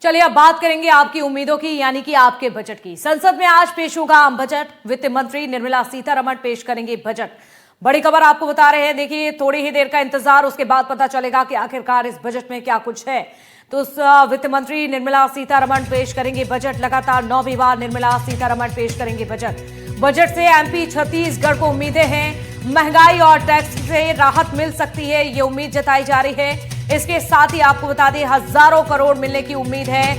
चलिए अब बात करेंगे आपकी उम्मीदों की, यानी कि आपके बजट की। संसद में आज पेश होगा आम बजट। वित्त मंत्री निर्मला सीतारमण पेश करेंगे बजट। बड़ी खबर आपको बता रहे हैं। देखिए, थोड़ी ही देर का इंतजार, उसके बाद पता चलेगा कि आखिरकार इस बजट में क्या कुछ है। तो वित्त मंत्री निर्मला सीतारमण पेश करेंगे बजट। लगातार 9वीं बार निर्मला सीतारमण पेश करेंगे बजट। बजट से एमपी छत्तीसगढ़ को उम्मीदें हैं। महंगाई और टैक्स से राहत मिल सकती है, ये उम्मीद जताई जा रही है। इसके साथ ही आपको बता दें, हजारों करोड़ मिलने की उम्मीद है।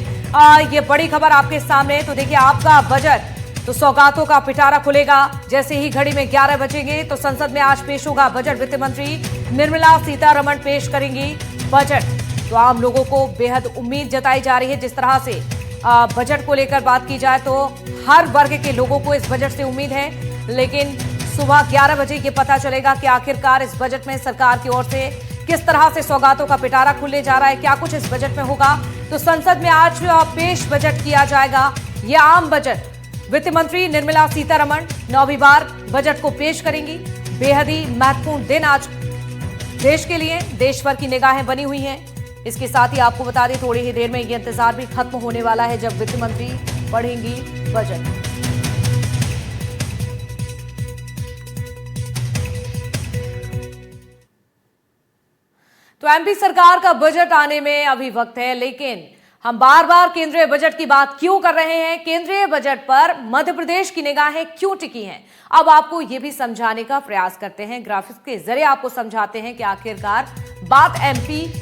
ये बड़ी खबर आपके सामने। तो देखिए, आपका बजट तो सौगातों का पिटारा खुलेगा जैसे ही घड़ी में 11 बजेंगे। तो संसद में आज पेश होगा बजट। वित्त मंत्री निर्मला सीतारमण पेश करेंगी बजट। तो आम लोगों को बेहद उम्मीद जताई जा रही है। जिस तरह से बजट को लेकर बात की जाए तो हर वर्ग के लोगों को इस बजट से उम्मीद है, लेकिन सुबह 11 बजे ये पता चलेगा कि आखिरकार इस बजट में सरकार की ओर से किस तरह से सौगातों का पिटारा खुलने जा रहा है, क्या कुछ इस बजट में होगा। तो संसद में आज पेश बजट किया जाएगा, यह आम बजट। वित्त मंत्री निर्मला सीतारमण 9वीं बार बजट को पेश करेंगी। बेहद ही महत्वपूर्ण दिन आज देश के लिए, देश भर की निगाहें बनी हुई हैं। इसके साथ ही आपको बता दें, थोड़ी ही देर में यह इंतजार भी खत्म होने वाला है जब वित्त मंत्री पढ़ेंगी बजट। तो एमपी सरकार का बजट आने में अभी वक्त है, लेकिन हम बार बार केंद्रीय बजट की बात क्यों कर रहे हैं, केंद्रीय बजट पर मध्य प्रदेश की निगाहें क्यों टिकी हैं, अब आपको यह भी समझाने का प्रयास करते हैं। ग्राफिक्स के जरिए आपको समझाते हैं कि आखिरकार बात एमपी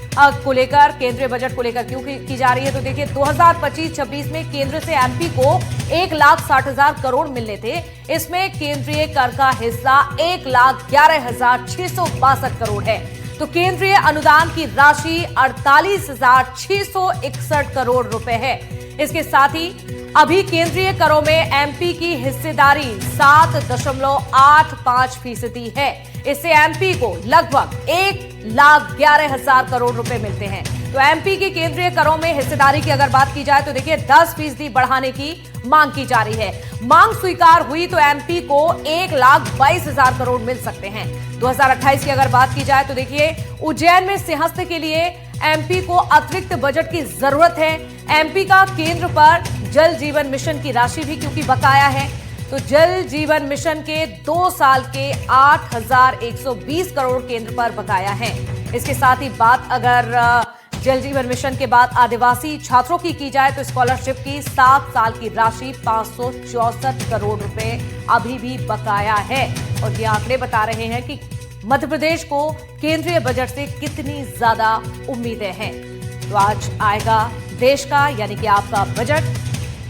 को लेकर, केंद्रीय बजट को लेकर क्यों की जा रही है। तो देखिए, 2025-26 में केंद्र से एमपी को 1,60,000 करोड़ मिलने थे। इसमें केंद्रीय कर का हिस्सा 1,11,662 करोड़ है। तो केंद्रीय अनुदान की राशि 48,661 करोड़ रुपए है। इसके साथ ही अभी केंद्रीय करों में एमपी की हिस्सेदारी 7.85% है। इससे एमपी को लगभग 1,11,000 करोड़ रुपए मिलते हैं। तो एमपी की केंद्रीय करों में हिस्सेदारी की अगर बात की जाए तो देखिए, 10% बढ़ाने की मांग की जा रही है। मांग स्वीकार हुई तो एमपी को 1,22,000 करोड़ मिल सकते हैं। 2028 की अगर बात की जाए तो देखिए, उज्जैन में सिंहस्थ के लिए एमपी को अतिरिक्त बजट की जरूरत है। एमपी का केंद्र पर जल जीवन मिशन की राशि भी क्योंकि बकाया है, तो जल जीवन मिशन के 2 साल के 8,120 करोड़ केंद्र पर बकाया है। इसके साथ ही बात अगर जल जीवन मिशन के बाद आदिवासी छात्रों की जाए तो स्कॉलरशिप की 7 साल की राशि 564 करोड़ रुपए अभी भी बकाया है। और ये आंकड़े बता रहे हैं कि मध्य प्रदेश को केंद्रीय बजट से कितनी ज्यादा उम्मीदें हैं। तो आज आएगा देश का, यानी कि आपका बजट।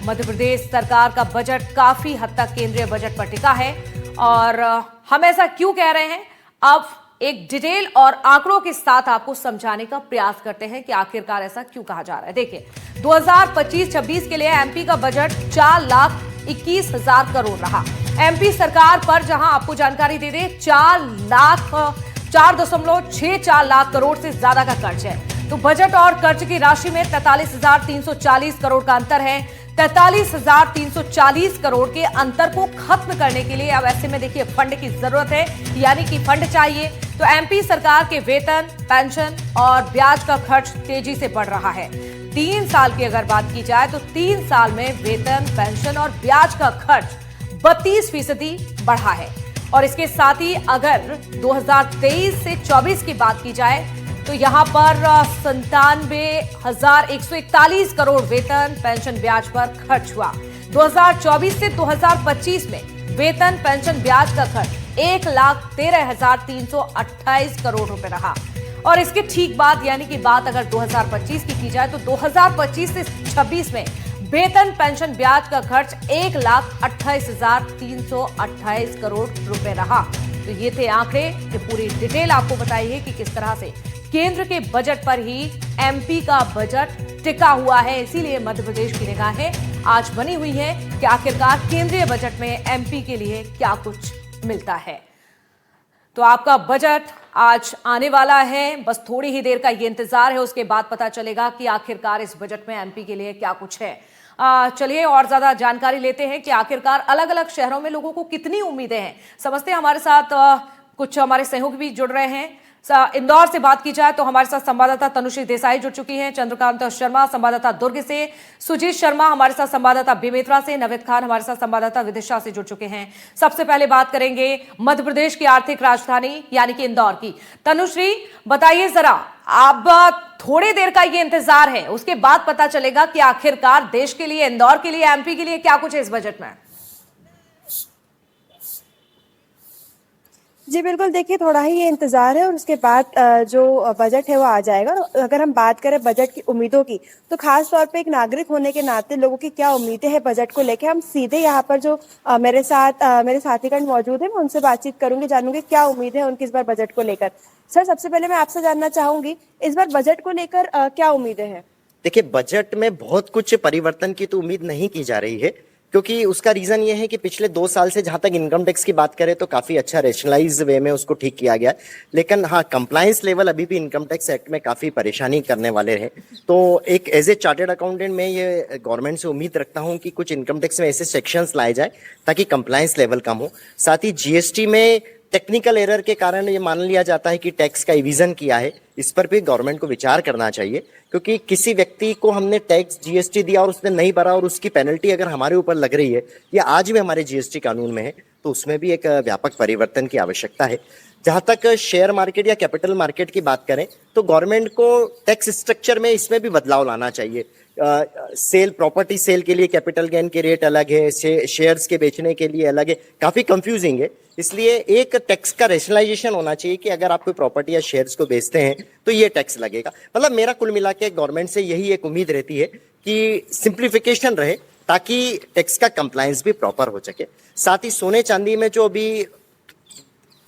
मध्य प्रदेश सरकार का बजट काफी हद तक केंद्रीय बजट पर टिका है। और हम ऐसा क्यों कह रहे हैं, अब एक डिटेल और आंकड़ों के साथ आपको समझाने का प्रयास करते हैं कि आखिरकार ऐसा क्यों कहा जा रहा है। देखिए, 2025-26 के लिए एमपी का बजट 4,21,000 करोड़ रहा। एमपी सरकार पर जहां आपको जानकारी दे दें, 4.64 लाख करोड़ से ज्यादा का कर्ज है। तो बजट और कर्ज की राशि में 43,340 करोड़ का अंतर है। 43,340 करोड़ के अंतर को खत्म करने के लिए अब ऐसे में देखिए फंड की जरूरत है, यानी कि फंड चाहिए। तो एमपी सरकार के वेतन, पेंशन और ब्याज का खर्च तेजी से बढ़ रहा है। 3 साल की अगर बात की जाए तो 3 साल में वेतन, पेंशन और ब्याज का खर्च 32% बढ़ा है। और इसके साथ ही अगर 2023 से 24 की बात की जाए तो यहां पर 97,141 करोड़ वेतन, पेंशन, ब्याज पर खर्च हुआ। 2024 से 2025 में वेतन, पेंशन, ब्याज का खर्च 1,13,328 करोड़ रुपए रहा। और इसके ठीक बाद, यानी कि बात अगर 2025 की जाए तो 2025 से 26 में वेतन, पेंशन, ब्याज का खर्च 1,28,328 करोड़ रुपए रहा। तो ये थे आंकड़े, ये पूरी डिटेल आपको बताई है कि किस तरह से केंद्र के बजट पर ही एमपी का बजट टिका हुआ है। इसीलिए मध्य प्रदेश की निगाहें आज बनी हुई है कि आखिरकार केंद्रीय बजट में एमपी के लिए क्या कुछ मिलता है। तो आपका बजट आज आने वाला है, बस थोड़ी ही देर का ये इंतजार है, उसके बाद पता चलेगा कि आखिरकार इस बजट में एमपी के लिए क्या कुछ है। चलिए और ज्यादा जानकारी लेते हैं कि आखिरकार अलग अलग शहरों में लोगों को कितनी उम्मीदें हैं। समझते हैं, हमारे साथ कुछ हमारे सहयोगी भी जुड़ रहे हैं। इंदौर से बात की जाए तो हमारे साथ संवाददाता तनुश्री देसाई जुड़ चुकी हैं, चंद्रकांत शर्मा संवाददाता दुर्ग से, सुजीत शर्मा हमारे साथ संवाददाता बेमेतरा से, नवेद खान हमारे साथ संवाददाता विदिशा से जुड़ चुके हैं। सबसे पहले बात करेंगे मध्य प्रदेश की आर्थिक राजधानी यानी कि इंदौर की। तनुश्री, बताइए जरा, अब थोड़ी देर का ये इंतजार है, उसके बाद पता चलेगा कि आखिरकार देश के लिए, इंदौर के लिए, एमपी के लिए क्या कुछ है इस बजट में। जी बिल्कुल, देखिए थोड़ा ही ये इंतज़ार है और उसके बाद जो बजट है वो आ जाएगा। और अगर हम बात करें बजट की उम्मीदों की, तो खास तौर पे एक नागरिक होने के नाते लोगों की क्या उम्मीदें हैं बजट को लेके, हम सीधे यहाँ पर जो मेरे साथीगण मौजूद हैं, मैं उनसे बातचीत करूंगी, जानूंगी क्या उम्मीद है उनकी इस बार बजट को लेकर। सर, सबसे पहले मैं आपसे जानना चाहूंगी, इस बार बजट को लेकर क्या उम्मीदें हैं? देखिए, बजट में बहुत कुछ परिवर्तन की तो उम्मीद नहीं की जा रही है, क्योंकि उसका रीजन ये है कि पिछले 2 साल से जहां तक इनकम टैक्स की बात करें तो काफी अच्छा रेशनलाइज वे में उसको ठीक किया गया है। लेकिन हाँ, कंप्लायंस लेवल अभी भी इनकम टैक्स एक्ट में काफी परेशानी करने वाले रहे। तो एक एज ए चार्टेड अकाउंटेंट मैं ये गवर्नमेंट से उम्मीद रखता हूँ कि कुछ इनकम टैक्स में ऐसे सेक्शंस लाए जाए ताकि कंप्लायंस लेवल कम हो। साथ ही जीएसटी में टेक्निकल एरर के कारण ये मान लिया जाता है कि टैक्स का इविजन किया है, इस पर भी गवर्नमेंट को विचार करना चाहिए, क्योंकि किसी व्यक्ति को हमने टैक्स जीएसटी दिया और उसने नहीं भरा और उसकी पेनल्टी अगर हमारे ऊपर लग रही है, या आज भी हमारे जीएसटी कानून में है, तो उसमें भी एक व्यापक परिवर्तन की आवश्यकता है। जहां तक शेयर मार्केट या कैपिटल मार्केट की बात करें तो गवर्नमेंट को टैक्स स्ट्रक्चर में इसमें भी बदलाव लाना चाहिए। प्रॉपर्टी सेल के लिए कैपिटल गेन के रेट अलग है, शेयर्स के बेचने के लिए अलग है, काफी कंफ्यूजिंग है। इसलिए एक टैक्स का रेशनलाइजेशन होना चाहिए कि अगर आप कोई प्रॉपर्टी या शेयर्स को बेचते हैं तो ये टैक्स लगेगा। मतलब मेरा कुल मिला के गवर्नमेंट से यही एक उम्मीद रहती है कि सिंप्लीफिकेशन रहे ताकि टैक्स का कंप्लायंस भी प्रॉपर हो सके। साथ ही सोने चांदी में जो अभी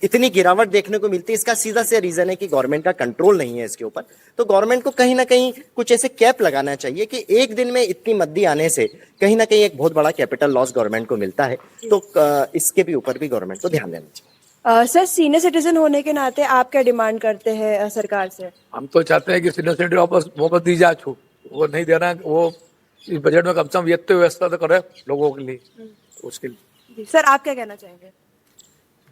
इतनी गिरावट देखने को मिलती है, इसका सीधा से रीजन है कि गवर्नमेंट का कंट्रोल नहीं है इसके ऊपर। तो गवर्नमेंट को कहीं ना कहीं कुछ ऐसे कैप लगाना चाहिए कि एक दिन में इतनी मद्दी आने से कहीं ना कहीं एक बहुत बड़ा कैपिटल लॉस गवर्नमेंट को मिलता है। तो इसके भी ऊपर भी गवर्नमेंट को ध्यान देना चाहिए। सर, सीनियर सिटीजन होने के नाते आप क्या डिमांड करते हैं सरकार से? हम तो चाहते हैं कि सीनियर सिटीजन वापस दी जाए छूट, वो नहीं देना, वो इस बजट में कम से कम वित्त व्यवस्था तो करे लोगों के लिए, उसके लिए। सर, आप क्या कहना चाहेंगे?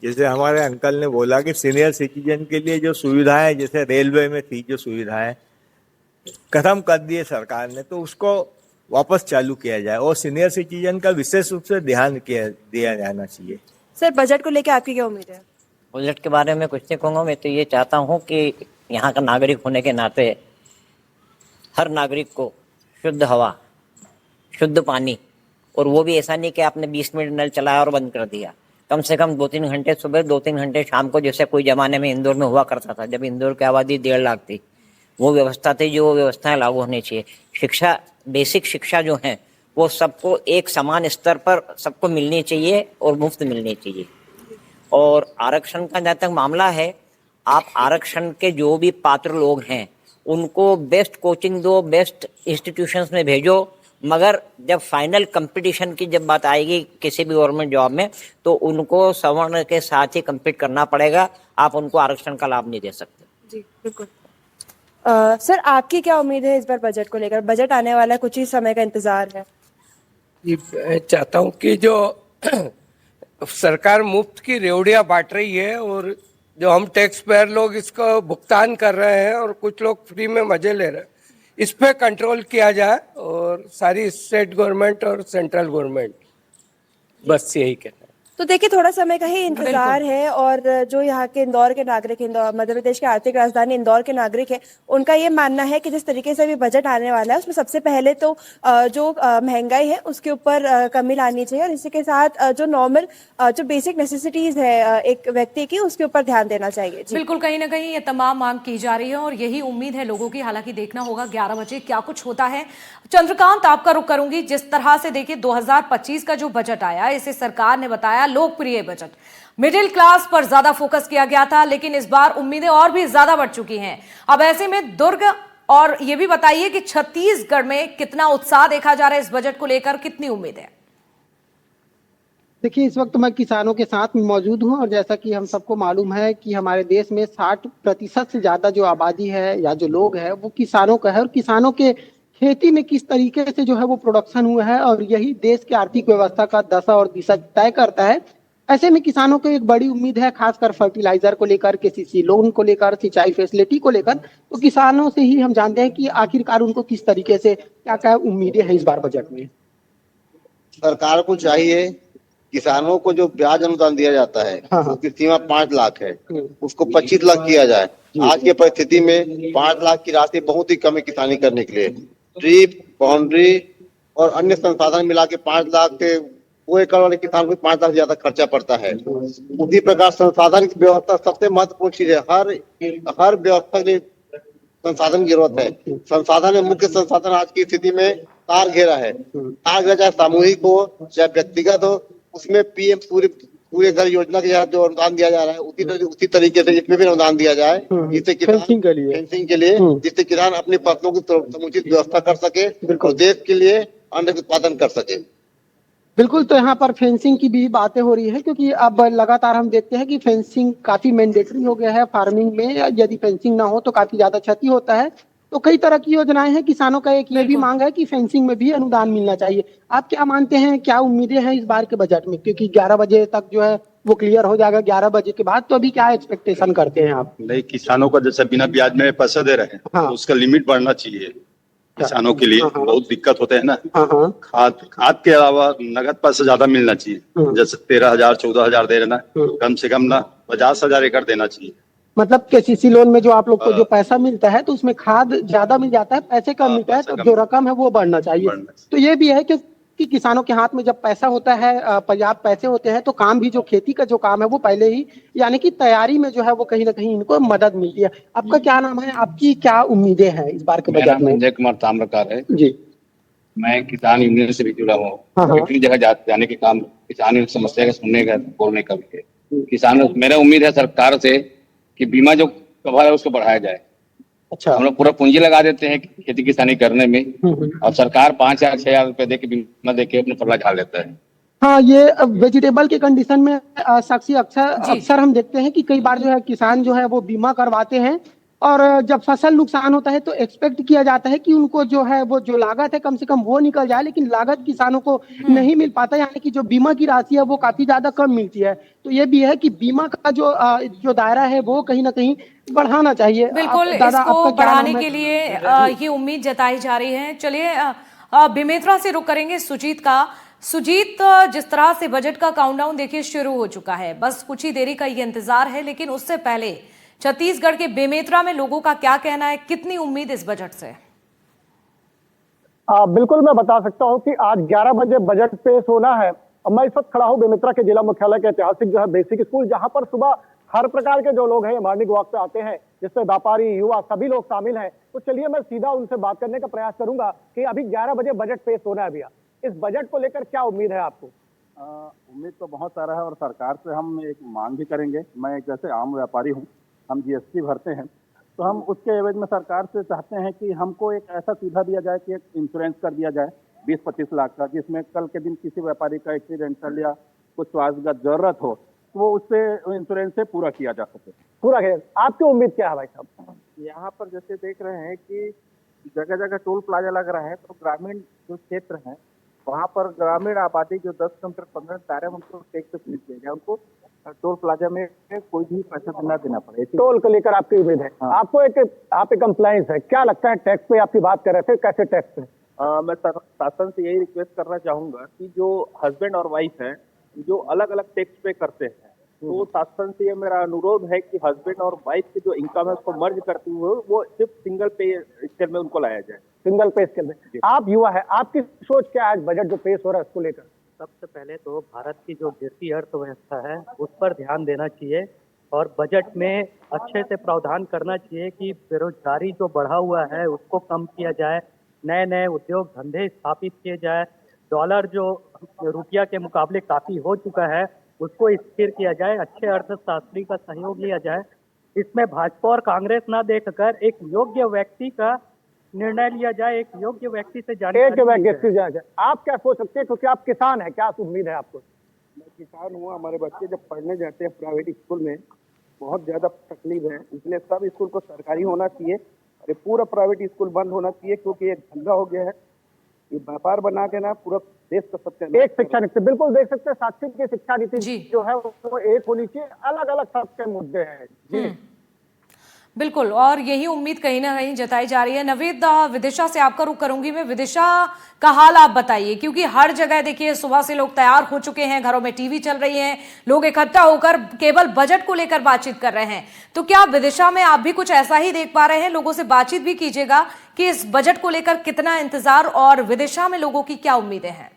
जैसे हमारे अंकल ने बोला कि सीनियर सिटीजन के लिए जो सुविधाएं, जैसे रेलवे में थी जो सुविधाएं खत्म कर दिए सरकार ने, तो उसको वापस चालू किया जाए और सीनियर सिटीजन का विशेष रूप से ध्यान दिया जाना चाहिए। सर, बजट को लेकर आपकी क्या उम्मीद है? बजट के बारे में कुछ नहीं कहूँगा। मैं तो ये चाहता हूँ कि यहाँ का नागरिक होने के नाते हर नागरिक को शुद्ध हवा, शुद्ध पानी, और वो भी ऐसा नहीं कि आपने 20 मिनट नल चलाया और बंद कर दिया। कम से कम 2-3 घंटे सुबह, 2-3 घंटे शाम को, जैसे कोई जमाने में इंदौर में हुआ करता था, जब इंदौर की आबादी 1.5 लाख थी, वो व्यवस्था थी, जो व्यवस्थाएं लागू होनी चाहिए। शिक्षा, बेसिक शिक्षा जो है वो सबको एक समान स्तर पर सबको मिलनी चाहिए और मुफ्त मिलनी चाहिए। और आरक्षण का जहाँ तक मामला है, आप आरक्षण के जो भी पात्र लोग हैं उनको बेस्ट कोचिंग दो, बेस्ट इंस्टीट्यूशंस में भेजो, मगर जब फाइनल कंपटीशन की जब बात आएगी किसी भी गवर्नमेंट जॉब में, तो उनको सवर्ण के साथ ही compete करना पड़ेगा। आप उनको आरक्षण का लाभ नहीं दे सकते। जी बिल्कुल। सर, आपकी क्या उम्मीद है इस बार बजट को लेकर? बजट आने वाला, कुछ ही समय का इंतजार है। मैं चाहता हूँ कि जो सरकार मुफ्त की रेवड़ियाँ बांट रही है और जो हम टैक्स पेयर लोग इसको भुगतान कर रहे हैं और कुछ लोग फ्री में मजे ले रहे हैं, इस पे कंट्रोल किया जाए और सारी स्टेट गवर्नमेंट और सेंट्रल गवर्नमेंट, बस यही कहना है। तो देखिए, थोड़ा समय का ही इंतजार है और जो यहाँ के इंदौर के नागरिक, मध्य प्रदेश की आर्थिक राजधानी इंदौर के नागरिक है, उनका ये मानना है कि जिस तरीके से भी बजट आने वाला है उसमें सबसे पहले तो जो महंगाई है उसके ऊपर कमी लानी चाहिए और इसी के साथ जो नॉर्मल, जो बेसिक नेसेसिटीज है एक व्यक्ति की, उसके ऊपर ध्यान देना चाहिए। बिल्कुल, कहीं ना कहीं ये तमाम मांग की जा रही है और यही उम्मीद है लोगों की। हालांकि देखना होगा 11 बजे क्या कुछ होता है। चंद्रकांत, आपका रुख करूंगी। जिस तरह से देखिए 2025 का जो बजट आया, इसे सरकार ने बताया लोकप्रिय बजट, मिडिल क्लास पर ज्यादा फोकस किया गया था, लेकिन इस बार उम्मीदें और भी ज्यादा बढ़ चुकी हैं। अब ऐसे में दुर्ग, और ये भी बताइए कि छत्तीसगढ़ में कितना उत्साह देखा जा रहा है इस बजट को लेकर, कितनी उम्मीद है? देखिए, इस वक्त मैं किसानों के साथ मौजूद हूं और जैसा कि हम सबको मालूम है कि हमारे देश में 60% से ज्यादा जो आबादी है या जो लोग है वो किसानों का है और किसानों के खेती में किस तरीके से जो है वो प्रोडक्शन हुआ है और यही देश की आर्थिक व्यवस्था का दशा और दिशा तय करता है। ऐसे में किसानों को एक बड़ी उम्मीद है, खासकर फर्टिलाइजर को लेकर, केसीसी लोन को लेकर, सिंचाई फैसिलिटी को लेकर। तो किसानों से ही हम जानते हैं कि आखिरकार उनको किस तरीके से क्या क्या उम्मीदें हैं इस बार बजट में। सरकार को चाहिए किसानों को जो ब्याज अनुदान दिया जाता है हाँ, हाँ। उसकी सीमा 5 लाख है, उसको 25 लाख किया जाए। आज की परिस्थिति में 5 लाख की राशि बहुत ही कम है किसानी करने के लिए। ड्रिप, बाउंड्री और अन्य संसाधन मिला के 5 लाख से 2 एकड़ वाले किसान को 5 लाख से ज्यादा खर्चा पड़ता है। उसी प्रकार संसाधन की व्यवस्था सबसे महत्वपूर्ण चीज है। हर व्यवस्था के लिए संसाधन की जरूरत है। संसाधन में मुख्य संसाधन आज की स्थिति में तार घेरा है। तार घेरा चाहे सामूहिक हो चाहे व्यक्तिगत हो, उसमें पीएम पूरे घर योजना के तहत जो अनुदान दिया जा रहा है उसी तरीके से इसमें भी अनुदान दिया जाए, जिससे किसान फेंसिंग के लिए जिससे किसान अपनी फसलों की समुचित व्यवस्था कर सके और देश के लिए अन्न उत्पादन कर सके। बिल्कुल, तो यहाँ पर फेंसिंग की भी बातें हो रही है, क्योंकि अब लगातार हम देखते हैं कि फेंसिंग काफी मैंडेटरी हो गया है फार्मिंग में। यदि फेंसिंग ना हो तो काफी ज्यादा क्षति होता है। तो कई तरह की योजनाएं हैं, किसानों का एक ये भी मांग है कि फेंसिंग में भी अनुदान मिलना चाहिए। आप क्या मानते हैं, क्या उम्मीदें हैं इस बार के बजट में? क्योंकि 11 बजे तक जो है वो क्लियर हो जाएगा, 11 बजे के बाद। तो अभी क्या एक्सपेक्टेशन करते हैं आप? नहीं, किसानों को जैसे बिना ब्याज में पैसा दे रहे हैं, हाँ। तो उसका लिमिट बढ़ना चाहिए। किसानों के लिए बहुत दिक्कत होते हैं ना। खाद के अलावा नगद पैसा ज्यादा मिलना चाहिए। जैसे 13,000 14,000 दे रहे, कम से कम ना 50,000 एकड़ देना चाहिए। मतलब केसीसी लोन में जो आप लोग को जो पैसा मिलता है तो उसमें खाद ज्यादा मिल जाता है, पैसे कम मिलता है, तो जो रकम है वो बढ़ना चाहिए। तो ये भी है कि किसानों के हाथ में जब पैसा होता है, पर्याप्त पैसे होते हैं, तो काम भी जो खेती का जो काम है वो पहले ही, यानी कि तैयारी में जो है वो कहीं ना कहीं इनको मदद मिलती है। आपका क्या नाम है, आपकी क्या उम्मीदें हैं इस बार के बजट में? संजय कुमार ताम्रकार है जी। मैं किसान यूनियन से भी जुड़ा हूँ। कितनी जगह जाने के काम, किसान समस्या का सुनने का, बोलने का भी है। किसान, मेरा उम्मीद है सरकार से कि बीमा जो कवर है उसको बढ़ाया जाए। अच्छा। हम लोग पूरा पूंजी लगा देते हैं खेती किसानी करने में, और सरकार 5,000 6,000 रुपए दे के बीमा दे के अपने पल्ला झाड़ लेता है। हाँ, ये वेजिटेबल के कंडीशन में साक्षी अक्सर हम देखते हैं कि कई बार जो है किसान जो है वो बीमा करवाते हैं, और जब फसल नुकसान होता है तो एक्सपेक्ट किया जाता है कि उनको जो है वो जो लागत है कम से कम वो निकल जाए, लेकिन लागत किसानों को नहीं मिल पाता, यानी कि जो बीमा की राशि है वो काफी ज्यादा कम मिलती है। तो ये भी है कि बीमा का जो दायरा है वो कहीं ना कहीं बढ़ाना चाहिए। बिल्कुल, इसको बढ़ाने के लिए ये उम्मीद जताई जा रही है। चलिए बेमेतरा से रुक करेंगे सुजीत का। सुजीत, जिस तरह से बजट का काउंटडाउन देखिए शुरू हो चुका है, बस कुछ ही देरी का ये इंतजार है, लेकिन उससे पहले छत्तीसगढ़ के बेमेतरा में लोगों का क्या कहना है, कितनी उम्मीद इस बजट से? बिल्कुल, मैं बता सकता हूं कि आज 11 बजे बजट पेश होना है। मैं इस वक्त खड़ा हूं बेमेतरा के जिला मुख्यालय के ऐतिहासिक जो है बेसिक स्कूल, जहां पर सुबह हर प्रकार के जो लोग हैं मॉर्निंग वॉक पे आते हैं, जिसमें व्यापारी, युवा, सभी लोग शामिल हैं। तो चलिए मैं सीधा उनसे बात करने का प्रयास करूंगा कि अभी 11 बजे बजट पेश होना है भैया, इस बजट को लेकर क्या उम्मीद है आपको? उम्मीद तो बहुत सारा है, और सरकार से हम एक मांग भी करेंगे। मैं एक जैसे आम व्यापारी हूँ, हम जीएसटी भरते हैं, तो हम उसके एवज में सरकार से चाहते हैं कि हमको एक ऐसा सुविधा दिया जाए कि एक इंश्योरेंस कर दिया जाए 20-25 लाख का, जिसमें कल के दिन किसी व्यापारी का एक्सीडेंटल या कुछ स्वास्थ्यगत जरूरत हो तो वो उससे इंश्योरेंस से पूरा किया जा सके। पूरा किया। आपकी उम्मीद क्या है भाई साहब? यहाँ पर जैसे देख रहे हैं कि जगह जगह टोल प्लाजा लग रहा है, तो ग्रामीण जो क्षेत्र है वहाँ पर ग्रामीण आबादी जो 10 किलोमीटर 15 दायरे में उनको टैक्स फ्री किया जाए, उनको टोल प्लाजा में कोई भी पैसा न देना पड़े। टोल को लेकर आपकी उम्मीद है? हाँ। आपको आप एक कंप्लायंस है, क्या लगता है टैक्स पे आपकी बात कर रहे थे, कैसे टैक्स पे? मैं शासन से यही रिक्वेस्ट करना चाहूंगा कि जो हस्बैंड और वाइफ है जो अलग अलग टैक्स पे करते हैं, तो शासन से ये मेरा अनुरोध है कि हस्बैंड और वाइफ की जो इनकम है उसको मर्ज करते हुए वो सिर्फ सिंगल पे स्केल में उनको लाया जाए। सिंगल पे स्केल में। आप युवा है, आपकी सोच क्या है आज बजट जो पेश हो रहा है उसको लेकर? सबसे पहले तो भारत की जो देशी अर्थव्यवस्था है उस पर ध्यान देना चाहिए, और बजट में अच्छे से प्रावधान करना चाहिए कि बेरोजगारी जो बढ़ा हुआ है उसको कम किया जाए, नए नए उद्योग धंधे स्थापित किए जाए, डॉलर जो रुपया के मुकाबले काफी हो चुका है उसको स्थिर किया जाए, अच्छे अर्थशास्त्री का सहयोग लिया जाए। इसमें भाजपा और कांग्रेस ना देखकर एक योग्य व्यक्ति का निर्णय लिया जाए, एक योग्य व्यक्ति से जानकारी। आप क्या सोच सकते हैं, क्योंकि आप किसान हैं, क्या उम्मीद है आपको? मैं किसान हूँ, हमारे बच्चे जब पढ़ने जाते हैं प्राइवेट स्कूल में बहुत ज्यादा तकलीफ है, इसलिए सब स्कूल को सरकारी होना चाहिए और पूरा प्राइवेट स्कूल बंद होना चाहिए, क्योंकि एक धंधा हो गया है। ये व्यापार बना के ना पूरा देश का सत्यानाश एक शिक्षा नीति, बिल्कुल देख सकते हैं साक्षी की शिक्षा नीति जो है वो एक होनी चाहिए, अलग अलग सबके मुद्दे हैं जी। बिल्कुल, और यही उम्मीद कहीं ना कहीं जताई जा रही है। नवेद, विदिशा से आपका रुख करूंगी मैं। विदिशा का हाल आप बताइए, क्योंकि हर जगह देखिए सुबह से लोग तैयार हो चुके हैं, घरों में टीवी चल रही है, लोग इकट्ठा होकर केवल बजट को लेकर बातचीत कर रहे हैं। तो क्या विदिशा में आप भी कुछ ऐसा ही देख पा रहे हैं? लोगों से बातचीत भी कीजिएगा कि इस बजट को लेकर कितना इंतजार और विदिशा में लोगों की क्या उम्मीदें हैं।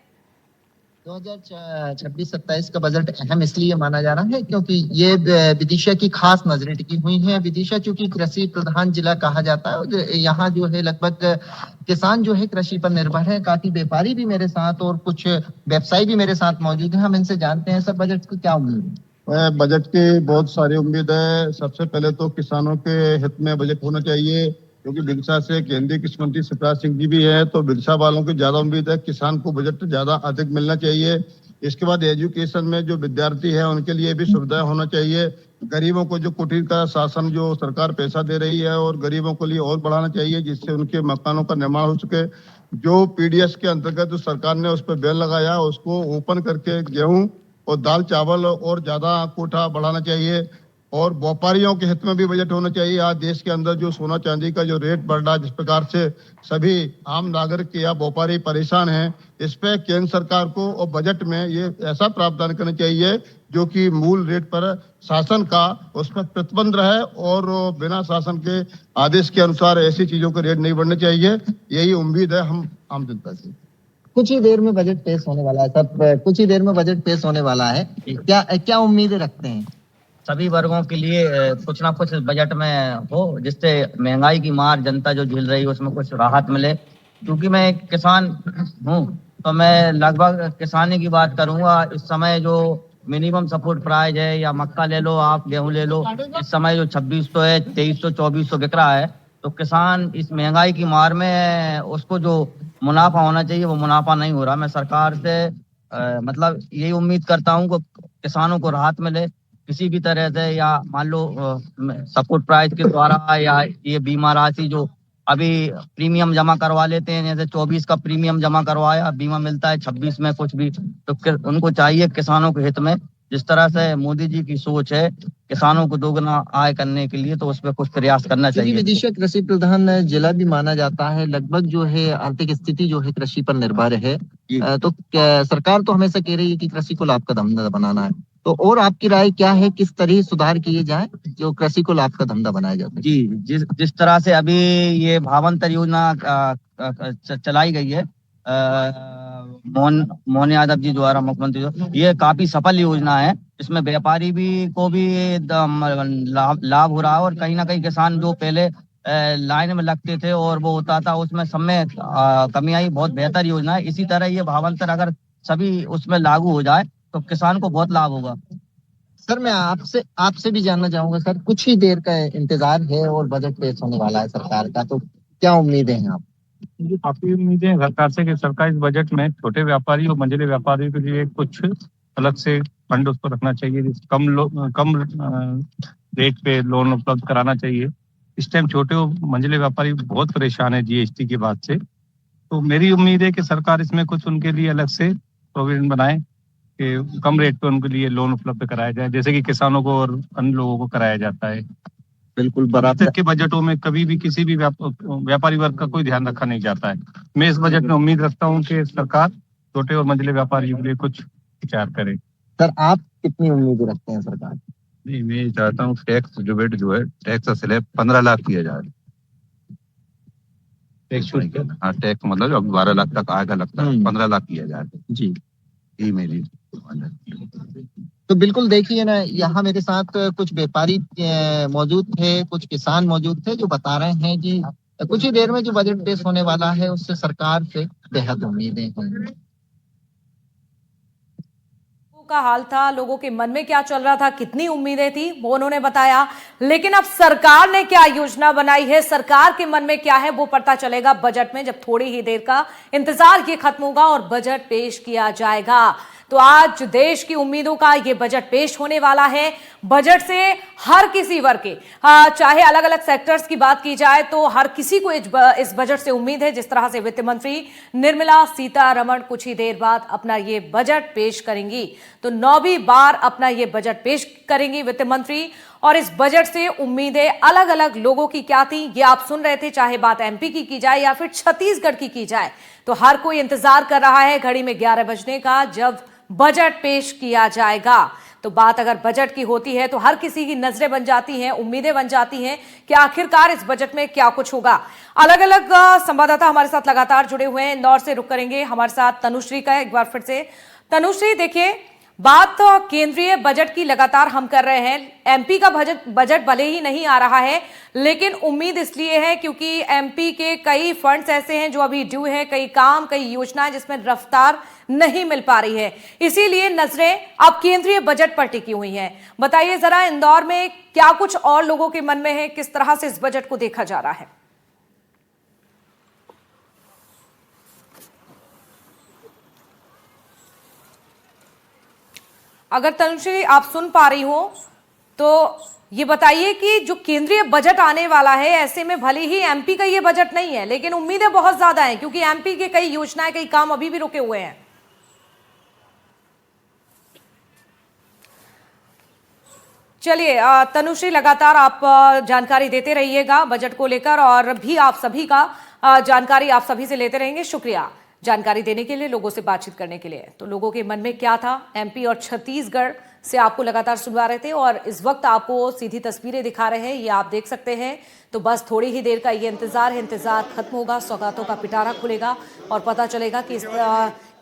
2026-27 का बजट अहम इसलिए माना जा रहा है क्योंकि ये विदिशा की खास नजरें टिकी हुई हैं। विदिशा चूंकि कृषि प्रधान जिला कहा जाता है और यहाँ जो है लगभग किसान जो है कृषि पर निर्भर है। काफी व्यापारी भी मेरे साथ और कुछ व्यवसायी भी मेरे साथ मौजूद हैं। हम इनसे जानते हैं सर बजट की क्या उम्मीद है। बजट की बहुत सारी उम्मीद है। सबसे पहले तो किसानों के हित में बजट होना चाहिए, क्योंकि बिरसा से केंद्रीय कृषि मंत्री शिवराज सिंह जी भी है, तो बिरसा वालों की ज्यादा उम्मीद है। किसान को बजट ज्यादा अधिक मिलना चाहिए। इसके बाद एजुकेशन में जो विद्यार्थी है उनके लिए भी सुविधा होना चाहिए। गरीबों को जो कुटीर का शासन जो सरकार पैसा दे रही है और गरीबों के लिए और बढ़ाना चाहिए, जिससे उनके मकानों का निर्माण हो सके। जो पीडीएस के अंतर्गत जो सरकार ने उस पर बैन लगाया उसको ओपन करके गेहूं और दाल चावल और ज्यादा कोटा बढ़ाना चाहिए। और व्यापारियों के हित में भी बजट होना चाहिए। आज देश के अंदर जो सोना चांदी का जो रेट बढ़ रहा है, जिस प्रकार से सभी आम नागरिक या व्यापारी परेशान हैं, इस पे केंद्र सरकार को और बजट में ये ऐसा प्रावधान करना चाहिए जो कि मूल रेट पर शासन का उस पर प्रतिबंध रहे और बिना शासन के आदेश के अनुसार ऐसी चीजों के रेट नहीं बढ़ने चाहिए। यही उम्मीद है हम आम जनता से। कुछ ही देर में बजट पेश होने वाला है सर, कुछ ही देर में बजट पेश होने वाला है। क्या उम्मीदें रखते हैं? सभी वर्गों के लिए कुछ ना कुछ बजट में हो, जिससे महंगाई की मार जनता जो झेल रही है उसमें कुछ राहत मिले। क्योंकि मैं एक किसान हूँ तो मैं लगभग किसानी की बात करूंगा। इस समय जो मिनिमम सपोर्ट प्राइस है, या मक्का ले लो आप, गेहूं ले लो, इस समय जो 2600 है, 2300 2400 बिक रहा है। तो किसान इस महंगाई की मार में उसको जो मुनाफा होना चाहिए वो मुनाफा नहीं हो रहा। मैं सरकार से मतलब यही उम्मीद करता हूँ कि किसानों को राहत मिले किसी भी तरह से, या मान लो सपोर्ट प्राइस के द्वारा, या ये बीमा राशि जो अभी प्रीमियम जमा करवा लेते हैं, जैसे 24 का प्रीमियम जमा करवाया, बीमा मिलता है 26 में कुछ भी, तो उनको चाहिए किसानों के हित में जिस तरह से मोदी जी की सोच है किसानों को दोगुना आय करने के लिए, तो उस पर कुछ प्रयास करना चाहिए। विदिशा कृषि प्रधान जिला भी माना जाता है, लगभग जो है आर्थिक स्थिति जो है कृषि पर निर्भर है। तो सरकार तो हमेशा कह रही है कि कृषि को लाभ का धंधा बनाना है, तो और आपकी राय क्या है, किस तरह सुधार किए जाए जो कृषि को लाभ का धंधा बनाया जाता है? जी, जिस तरह से अभी ये भावांतर योजना चलाई गई है मोहन यादव जी द्वारा, मुख्यमंत्री, ये काफी सफल योजना है। इसमें व्यापारी को भी लाभ हो रहा है, और कहीं ना कहीं किसान जो पहले लाइन में लगते थे और वो होता था, उसमें सब में कमी आई। बहुत बेहतर योजना है। इसी तरह ये भावांतर अगर सभी उसमें लागू हो जाए तो किसान को बहुत लाभ होगा। सर मैं आपसे भी जानना चाहूंगा सर, कुछ ही देर का इंतजार है और बजट पेश होने वाला है सरकार का, तो क्या उम्मीदें हैं आप? मुझे काफी उम्मीदें हैं सरकार से कि सरकार इस बजट में छोटे व्यापारी और मंझले व्यापारियों के लिए कुछ अलग से फंड उसको रखना चाहिए, कम रेट पे लोन उपलब्ध कराना चाहिए। इस टाइम छोटे और मंझले व्यापारी बहुत परेशान है जीएसटी की बात से, तो मेरी उम्मीद है कि सरकार इसमें कुछ उनके लिए अलग से प्रोविजन बनाए कि कम रेट पे उनके लिए लोन उपलब्ध कराया जाए, जैसे कि किसानों को और अन्य लोगों को कराया जाता है। बिल्कुल बराबर के बजटों में कभी भी किसी भी व्यापारी वर्ग का कोई ध्यान रखा नहीं जाता है। मैं इस बजट में उम्मीद रखता हूं कि सरकार छोटे और मंझले व्यापारियों के लिए कुछ विचार करे। सर आप कितनी उम्मीद रखते हैं सरकार? नहीं, मैं चाहता हूँ टैक्स जो टैक्स का स्लैब 15 लाख किया जाए। हाँ, टैक्स मतलब अब 12 लाख तक आएगा लगता है, 15 लाख किया जाए जी, ये मेरी। तो बिल्कुल देखिए ना, यहाँ मेरे साथ कुछ व्यापारी मौजूद थे, कुछ किसान मौजूद थे जो बता रहे हैं कि कुछ ही देर में जो बजट पेश होने वाला है उससे सरकार से बेहद उम्मीदें हैं। का हाल था, लोगों के मन में क्या चल रहा था, कितनी उम्मीदें थी, वो उन्होंने बताया। लेकिन अब सरकार ने क्या योजना बनाई है, सरकार के मन में क्या है, वो पता चलेगा बजट में, जब थोड़ी ही देर का इंतजार ये खत्म होगा और बजट पेश किया जाएगा। तो आज देश की उम्मीदों का ये बजट पेश होने वाला है। बजट से हर किसी वर्ग के, चाहे अलग अलग सेक्टर्स की बात की जाए, तो हर किसी को इस बजट से उम्मीद है। जिस तरह से वित्त मंत्री निर्मला सीतारमण कुछ ही देर बाद अपना ये बजट पेश करेंगी, तो 9वीं बार अपना ये बजट पेश करेंगी वित्त मंत्री। और इस बजट से उम्मीदें अलग अलग लोगों की क्या थी, ये आप सुन रहे थे। चाहे बात एमपी की जाए या फिर छत्तीसगढ़ की जाए, तो हर कोई इंतजार कर रहा है घड़ी में 11 बजने का, जब बजट पेश किया जाएगा। तो बात अगर बजट की होती है तो हर किसी की नजरें बन जाती हैं, उम्मीदें बन जाती हैं कि आखिरकार इस बजट में क्या कुछ होगा। अलग अलग संवाददाता हमारे साथ लगातार जुड़े हुए हैं। इंदौर से रुक करेंगे हमारे साथ तनुश्री का एक बार फिर से। तनुश्री, देखिए, बात केंद्रीय बजट की लगातार हम कर रहे हैं। एमपी का बजट भले ही नहीं आ रहा है, लेकिन उम्मीद इसलिए है क्योंकि एमपी के कई फंड्स ऐसे हैं जो अभी ड्यू हैं, कई काम, कई योजनाएं जिसमें रफ्तार नहीं मिल पा रही है। इसीलिए नजरें अब केंद्रीय बजट पर टिकी हुई हैं। बताइए जरा, इंदौर में क्या कुछ और लोगों के मन में है, किस तरह से इस बजट को देखा जा रहा है? अगर तनुश्री आप सुन पा रही हो तो ये बताइए कि जो केंद्रीय बजट आने वाला है, ऐसे में भले ही एमपी का ये बजट नहीं है, लेकिन उम्मीदें बहुत ज्यादा हैं क्योंकि एमपी के कई योजनाएं, कई काम अभी भी रुके हुए हैं। चलिए तनुश्री, लगातार आप जानकारी देते रहिएगा बजट को लेकर, और भी आप सभी का जानकारी आप सभी से लेते रहेंगे। शुक्रिया जानकारी देने के लिए, लोगों से बातचीत करने के लिए। तो लोगों के मन में क्या था, एमपी और छत्तीसगढ़ से आपको लगातार सुनवा रहे थे, और इस वक्त आपको सीधी तस्वीरें दिखा रहे हैं, ये आप देख सकते हैं। तो बस थोड़ी ही देर का ये इंतजार है, इंतजार खत्म होगा, सौगातों का पिटारा खुलेगा और पता चलेगा कि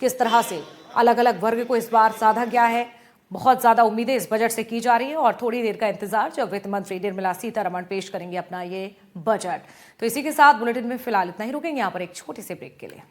किस तरह से अलग अलग वर्ग को इस बार साधा गया है। बहुत ज्यादा उम्मीदें इस बजट से की जा रही है, और थोड़ी देर का इंतजार जब वित्त मंत्री निर्मला सीतारमण पेश करेंगे अपना ये बजट। तो इसी के साथ बुलेटिन में फिलहाल इतना ही, रुकेंगे यहाँ पर एक छोटे से ब्रेक के लिए।